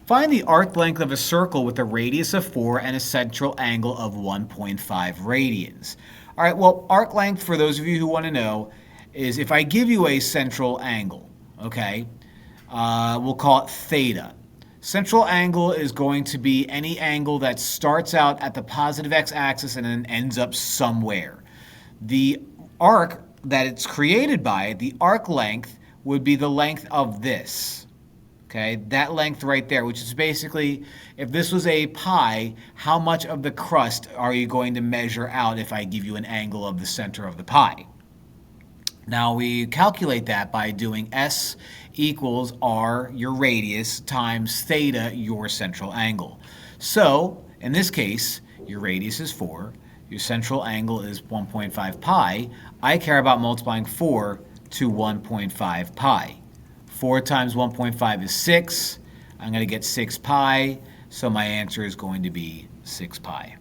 Find the arc length of a circle with a radius of 4 and a central angle of 1.5 radians. All right, well, arc length, for those of you who want to know, is if I give you a central angle, okay, we'll call it theta. Central angle is going to be any angle that starts out at the positive x-axis and then ends up somewhere. The arc that it's created by, the arc length, would be the length of this. Okay, that length right there, which is basically, if this was a pie, how much of the crust are you going to measure out if I give you an angle of the center of the pie? Now we calculate that by doing S equals R, your radius, times theta, your central angle. So in this case, your radius is 4, your central angle is 1.5 pi. I care about multiplying 4 to 1.5 pi. 4 times 1.5 is 6. I'm going to get 6 pi, so my answer is going to be 6 pi.